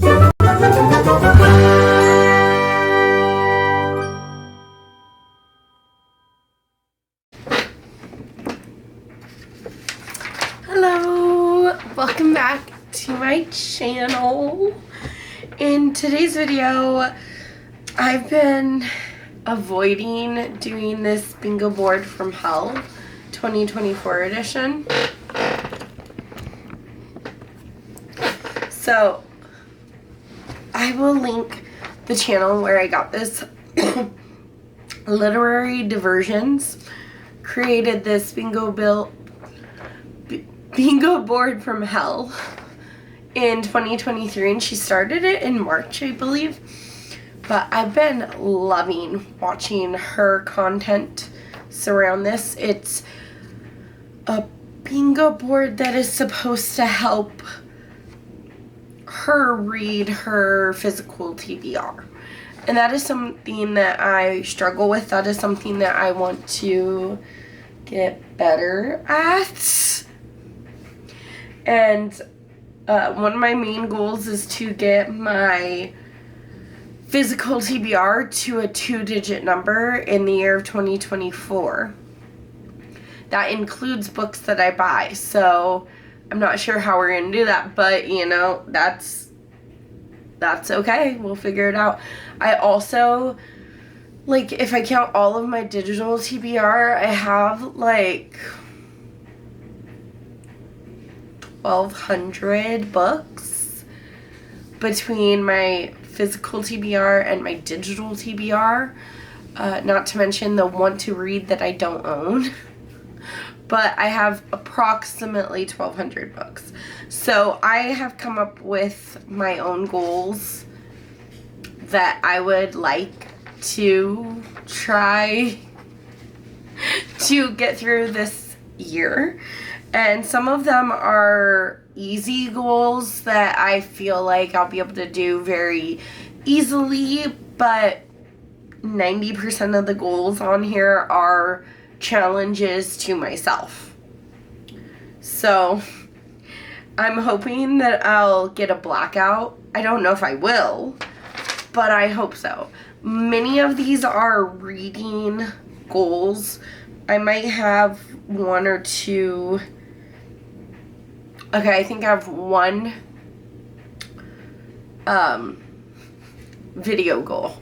Hello, welcome back to my channel. In today's video, I've been avoiding doing this bingo board from hell 2024 edition. So I will link the channel where I got this. Literary Diversions created this bingo board from hell in 2023, and she started it in March, I believe. But I've been loving watching her content surround this. It's a bingo board that is supposed to help her read her physical TBR. And that is something that I struggle with. That is something that I want to get better at. And one of my main goals is to get my physical TBR to a 2-digit number in the year of 2024. That includes books that I buy. So I'm not sure how we're going to do that, but you know, that's okay. We'll figure it out. I also, like, if I count all of my digital TBR, I have like 1,200 books between my physical TBR and my digital TBR. Not to mention the want to read that I don't own. But I have approximately 1,200 books. So I have come up with my own goals that I would like to try to get through this year. And some of them are easy goals that I feel like I'll be able to do very easily, but 90% of the goals on here are challenges to myself. So I'm hoping that I'll get a blackout. I don't know if I will, but I hope so. Many of these are reading goals. I might have one or two. Okay, I think I have one video goal,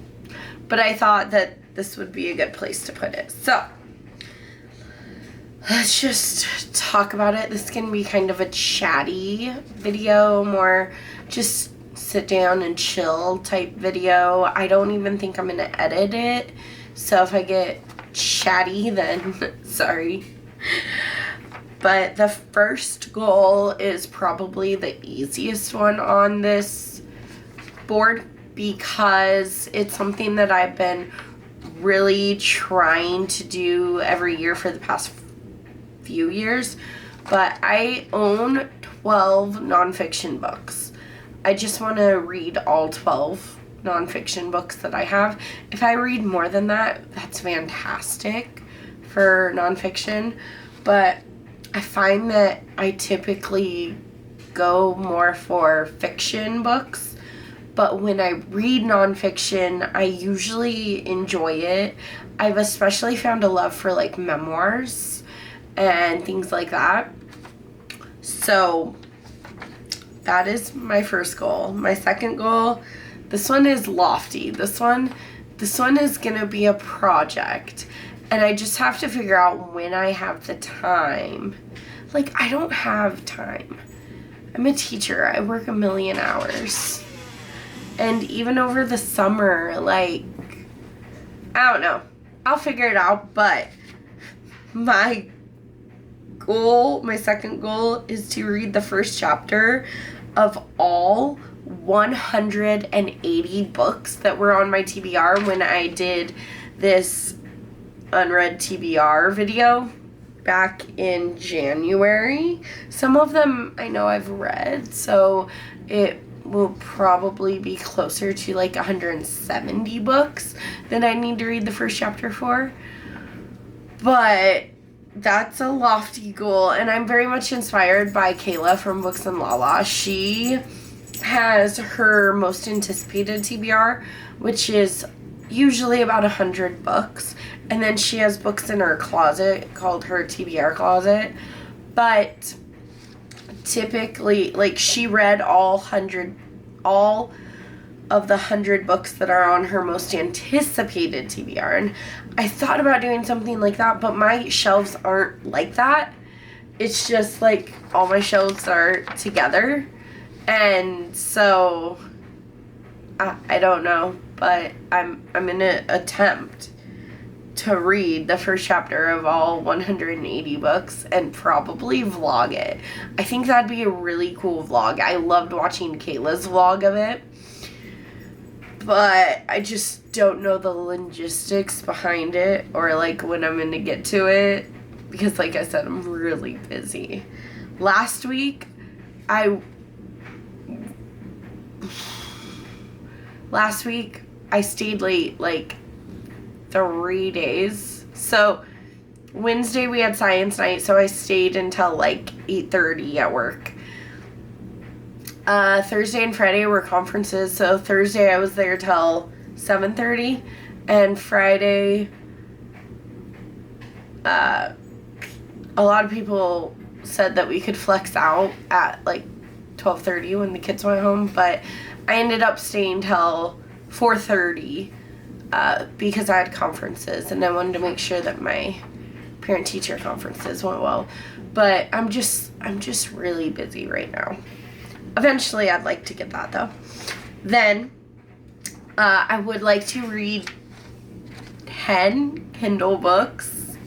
but I thought that this would be a good place to put it. So let's just talk about it. This is going to be kind of a chatty video, more just sit down and chill type video. I don't even think I'm going to edit it. So if I get chatty, then sorry. But the first goal is probably the easiest one on this board because it's something that I've been really trying to do every year for the past few years. But I own 12 nonfiction books. I just want to read all 12 nonfiction books that I have. If I read more than that, that's fantastic for nonfiction. But I find that I typically go more for fiction books. But when I read nonfiction, I usually enjoy it. I've especially found a love for like memoirs and things like that. So that is my first goal. My second goal, this one is lofty. This one is gonna be a project. And I just have to figure out when I have the time. Like, I don't have time. I'm a teacher. I work 1,000,000 hours. And even over the summer, like, I don't know. I'll figure it out, but my second goal is to read the first chapter of all 180 books that were on my TBR when I did this unread TBR video back in January. Some of them I know I've read, so it will probably be closer to like 170 books that I need to read the first chapter for. But that's a lofty goal, and I'm very much inspired by Kayla from Books and Lala. She has her most anticipated TBR, which is usually about 100 books. And then she has books in her closet called her TBR closet. But typically, like, she read all of the 100 books that are on her most anticipated TBR. And I thought about doing something like that, but my shelves aren't like that. It's just like all my shelves are together. And so I don't know, but I'm gonna attempt to read the first chapter of all 180 books and probably vlog it. I think that'd be a really cool vlog. I loved watching Kayla's vlog of it, but I just don't know the logistics behind it or like when I'm gonna get to it, because like I said, I'm really busy. Last week I stayed late like 3 days. So Wednesday we had science night, so I stayed until like 8:30 at work. Thursday and Friday were conferences, so Thursday I was there till 7:30, and Friday a lot of people said that we could flex out at like 12:30 when the kids went home, but I ended up staying till 4:30 because I had conferences and I wanted to make sure that my parent-teacher conferences went well. But I'm just really busy right now. Eventually I'd like to get that though. Then I would like to read 10 Kindle books.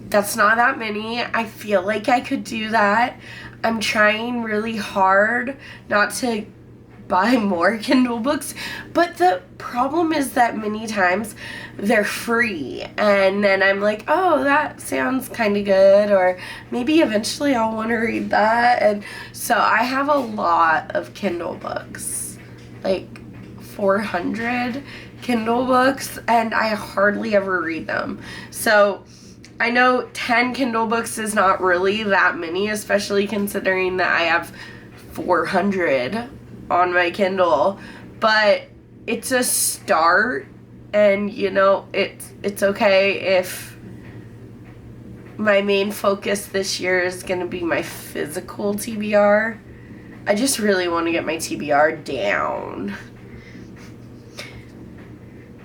That's not that many. I feel like I could do that. I'm trying really hard not to buy more Kindle books, but the problem is that many times they're free, and then I'm like, oh, that sounds kind of good, or maybe eventually I'll want to read that. And so I have a lot of Kindle books, like 400 Kindle books, and I hardly ever read them. So I know 10 Kindle books is not really that many, especially considering that I have 400 on my Kindle, but it's a start, and you know, it's okay if my main focus this year is going to be my physical TBR. I just really want to get my TBR down.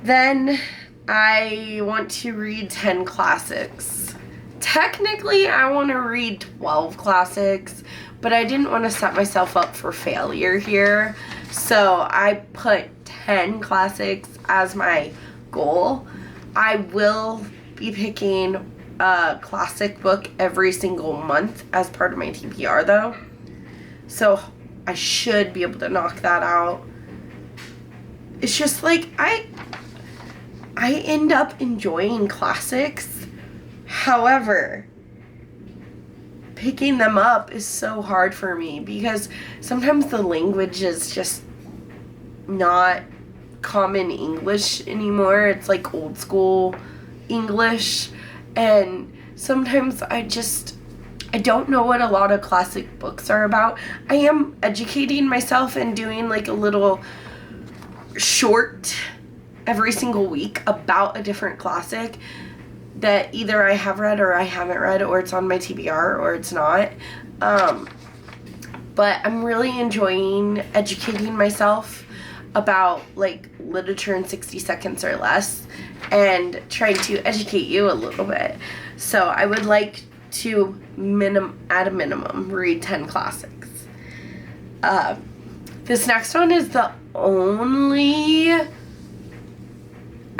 Then I want to read 10 classics. Technically, I want to read 12 classics, but I didn't want to set myself up for failure here. So I put 10 classics as my goal. I will be picking a classic book every single month as part of my TBR though. So I should be able to knock that out. It's just like I end up enjoying classics. However, picking them up is so hard for me because sometimes the language is just not common English anymore. It's like old school English, and sometimes I don't know what a lot of classic books are about. I am educating myself and doing like a little short every single week about a different classic that either I have read or I haven't read, or it's on my TBR or it's not. But I'm really enjoying educating myself about like literature in 60 seconds or less and trying to educate you a little bit. So I would like to at a minimum read 10 classics. This next one is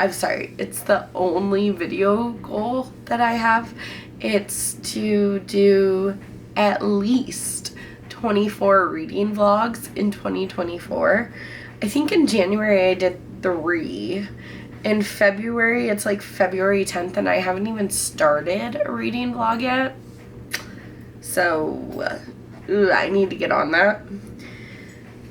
it's the only video goal that I have. It's to do at least 24 reading vlogs in 2024. I think in January I did 3. In February, it's like February 10th, and I haven't even started a reading vlog yet. So, I need to get on that.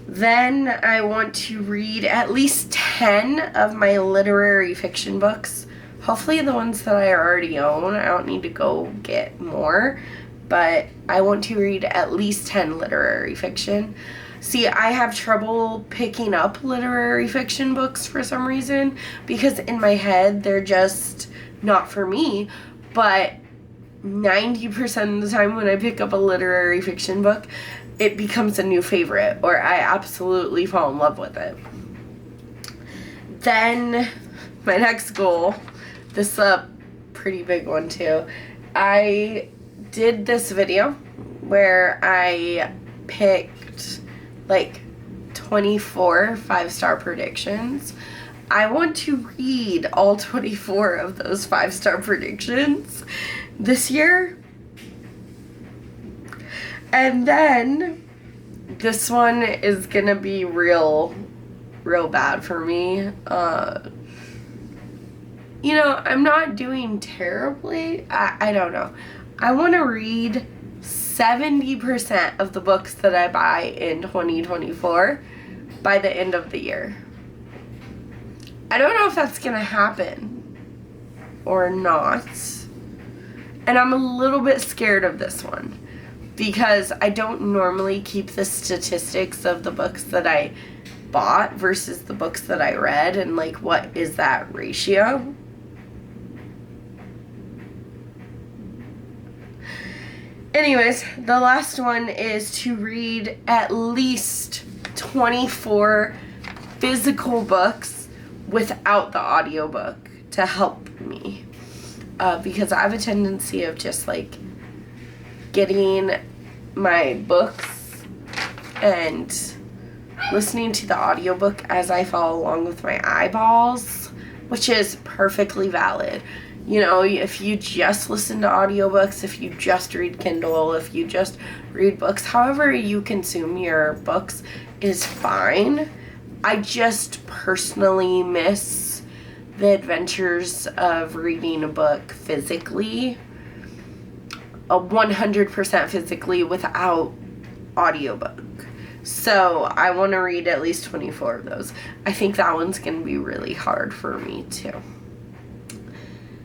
Then I want to read at least 10 of my literary fiction books. Hopefully the ones that I already own. I don't need to go get more. But I want to read at least 10 literary fiction. See, I have trouble picking up literary fiction books for some reason because in my head they're just not for me. But 90% of the time when I pick up a literary fiction book, it becomes a new favorite, or I absolutely fall in love with it. Then my next goal, this is a pretty big one too. I did this video where I picked like 24 5-star predictions. I want to read all 24 of those 5-star predictions this year. And then this one is gonna be real bad for me. You know, I'm not doing terribly. I don't know. I want to read 70% of the books that I buy in 2024 by the end of the year. I don't know if that's going to happen or not. And I'm a little bit scared of this one because I don't normally keep the statistics of the books that I bought versus the books that I read and like what is that ratio. Anyways, the last one is to read at least 24 physical books without the audiobook to help me. Because I have a tendency of just like getting my books and listening to the audiobook as I follow along with my eyeballs, which is perfectly valid. You know, if you just listen to audiobooks, if you just read Kindle, if you just read books, however you consume your books is fine. I just personally miss the adventures of reading a book physically, 100% physically without audiobook. So I want to read at least 24 of those. I think that one's going to be really hard for me too.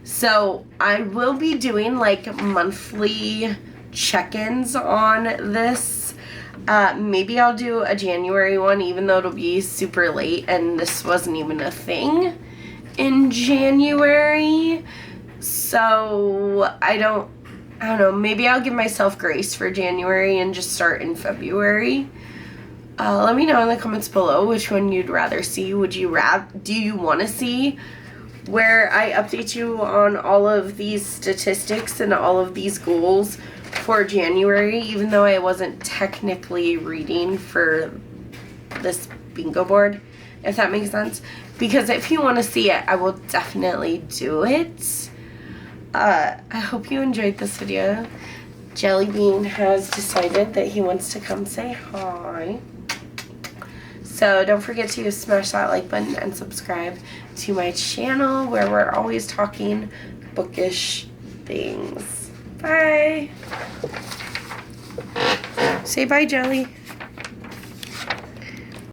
So I will be doing like monthly check-ins on this. Maybe I'll do a January one, even though it'll be super late and this wasn't even a thing in January. So I don't know, maybe I'll give myself grace for January and just start in February. Let me know in the comments below which one you'd rather see. Do you want to see where I update you on all of these statistics and all of these goals for January, even though I wasn't technically reading for this bingo board, if that makes sense? Because if you want to see it, I will definitely do it. I hope you enjoyed this video. Jellybean has decided that he wants to come say hi. So don't forget to smash that like button and subscribe to my channel where we're always talking bookish things. Bye. Say bye, Jelly.